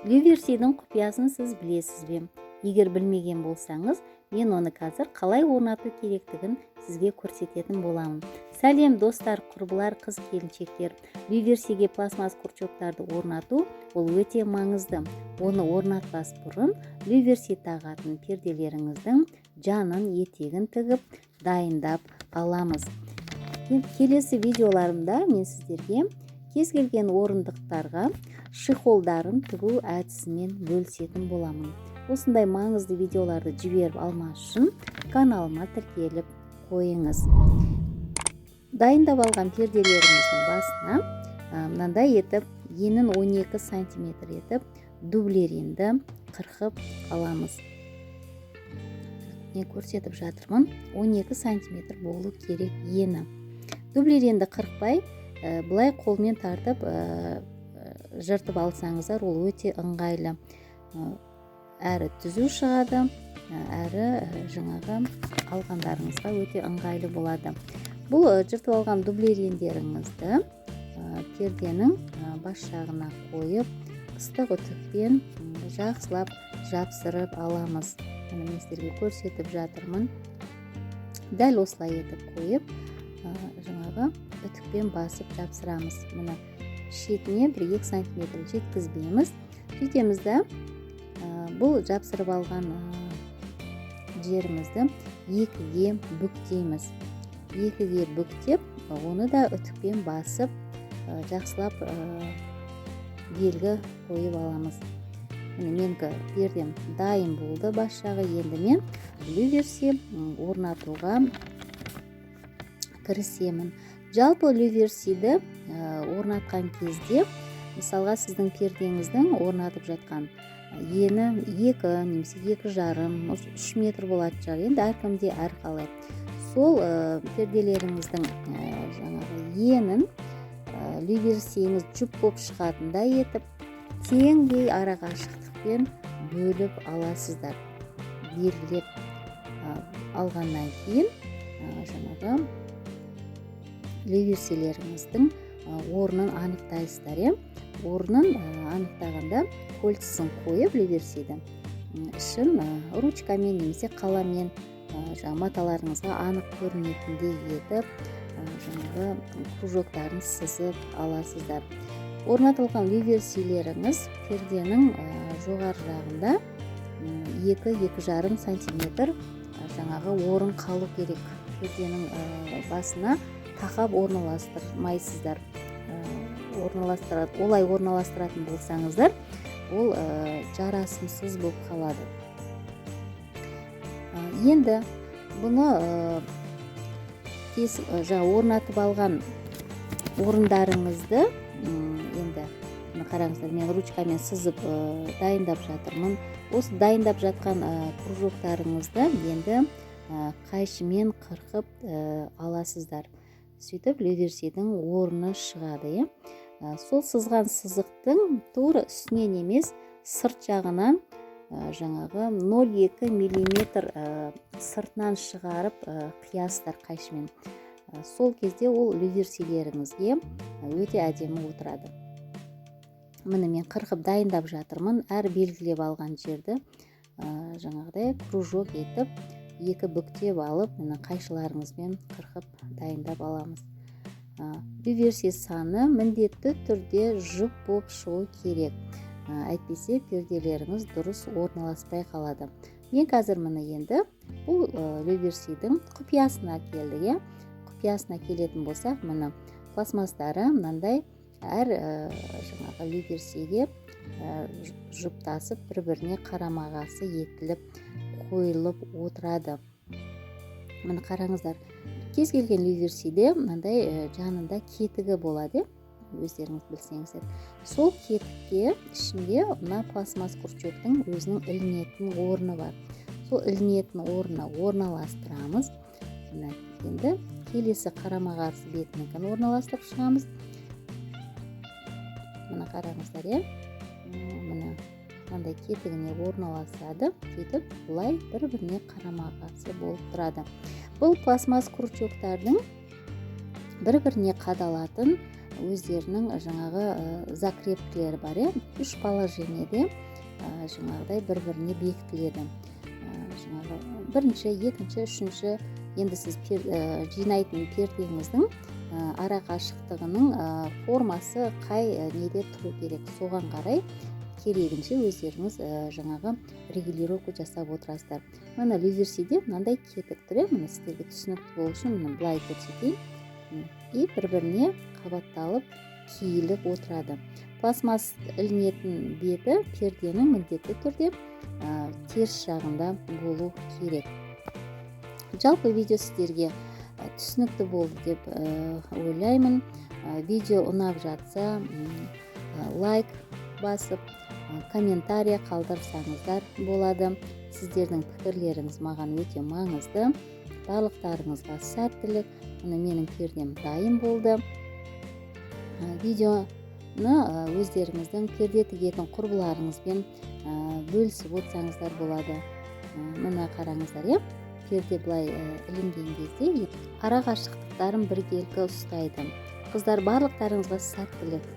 Люверсидің құпиясын сіз білесіз бе? Егер білмеген болсаңыз, мен оны қазір қалай орнату керектігін сізге көрсететін боламын. Сәлем достар, құрбылар, қыз-келіншектер. Люверсиге пластмасс крючоктарды орнату ол өте маңызды. Оны орнатпас бұрын люверси тағатын перделеріңіздің жанын, етегін тігіп дайындап аламыз. Келесі видеоларымда мен сіздерге кез келген орындықтарға шихолдарын тігу әдісімен бөлісетін боламын. Осындай маңызды видеоларды жіберіп алмас үшін каналыма тіркеліп қойыңыз. Дайындап алған перделеріміздің басына мынандай етіп енін 12 см етіп дублеринді қырқып аламыз. Мен көрсетіп жатырмын, 12 см болу керек ені. Дублеринді қырықпай былай қолмен тартып жыртып алсаңыздар, ол өте ыңғайлы. Әрі түзу шығады, әрі жаңағы алғандарыңызға өте ыңғайлы болады. Бұл жыртып алған дублериндеріңізді перденің бас жағына қойып, ыстық үтікпен жақсылап жапсырып аламыз. Мен сіздерге көрсетіп жатырмын. Дәл осылай етіп қойып, жаңағы үтікпен басып жапсырамыз. Мына шетіне 1-2 см жеткізбейміз. Сөйтеміз да бұл жапсырып алған жерімізді екіге бүктейміз. Екіге бүктеп, оны да үтікпен басып жақсылап белгі қойып аламыз. Менікі пердем дайын болды бас жағы. Енді мен люверси орнатуға кірісемін. Жалпы люверсиді орнатқан кезде, мысалға сіздің пердеңіздің орнатып жатқан ені 2 немесе 2,5, 3 метр болады шығар. Енді әркімде әрқалай. Сол перделеріңіздің жаңағы енін люверсиіңіз жұп болып шығатындай етіп, теңдей арақашықтықпен бөліп аласыздар. Белгілеп алғаннан кейін жаңағы люверсилеріңіздің орнын анықтайсыздар. Орнын анықтағанда кольцасын қойып люверсиді ішін ручкамен немесе қаламмен маталарыңызға анық көрінетіндей етіп жаңағы кружоктарын сызып аласыздар. Орнатылған люверсилеріңіз перденің жоғары жағында 2-2,5 см жаңағы орын қалу керек. Перденің басына тақап орналастырмайсыздар. Олай орналастыратын болсаңыздар, ол жарасымсыз болып қалады. Енді бұны орнатып алған орындарыңызды енді қараңыздар, мен ручкамен сызып дайындап жатырмын. Осы дайындап жатқан кружоктарыңызды енді қайшымен қырқып аласыздар. Сөйтіп люверсидің орны шығады. Сол сызған сызықтың тура үстінен емес, сырт жағынан жаңағы 0,2 мм сыртынан шығарып қиясыздар қайшымен. Сол кезде ол люверсилеріңізге өте әдемі отырады. Міне мен қырқып дайындап жатырмын. Әр белгілеп алған жерді жаңағыдай кружок етіп, 2 бүктеп алып, қайшыларыңызбен қырқып дайындап аламыз. Люверси саны міндетті түрде жұп болып шығу керек. Әйтпесе перделеріңіз дұрыс орналаспай қалады. Мен қазір міне енді бұл люверсидің құпиясына келді. Құпиясына келетін болсақ, міне пластмастары мынандай әр жаңағы люверсиге жұптасып бір-біріне қарама-қарсы етіліп қойылып отырады. Міне қараңыздар, кез келген люверсиде мынандай жанында кетігі болады, өздеріңіз білсеңіздер. Сол кетікке ішінде мына пластмасс крючоктың өзінің ілінетін орны бар. Сол ілінетін орнына орналастырамыз. Енді келесі қарама-қарсы бетінікін орналастырып шығамыз. Мына қараңыздар, міне мынандай кетігіне орналасады. Сөйтіп бұлай бір-біріне қарама-қарсы болып тұрады. Бұл пластмасс крючоктардың бір-біріне қадалатын өздерінің жаңағы закрепкілері бар, 3 положениеде жаңағыдай бір-біріне бекітіледі. Жаңағы бірінші, екінші, үшінші, енді сіз жинайтын пердеңіздің ара қашықтығының формасы қай неде тұру керек, соған қарай керегінше өздеріңіз жаңағы регулировка жасап отырасыздар. Мына Лизерсиде мынандай кетік тұр, мына сіздерге түсінікті болу үшін мына былай көрсетейін. И бір-біріне қабатталып киіліп отырады. Пластмасс ілінетін беті перденің міндетті түрде теріс жағында болу керек. Жалпы видео сіздерге түсінікті болды деп ойлаймын. Видео ұнап жатса лайк басып, комментария қалдырсаңыздар болады. Сіздердің пікірлеріңіз маған өте маңызды. Барлықтарыңызға сәттілік. Мына менің пердем дайын болды. Видеоны өздеріңіздің перде тігетін құрбыларыңызбен бөлісіп отырсаңыздар болады. Мына қараңыздар, перде былай ілінген кезде ара қашықтықтарын біркелкі ұстайды. Қыздар, барлықтарыңызға сәттілік.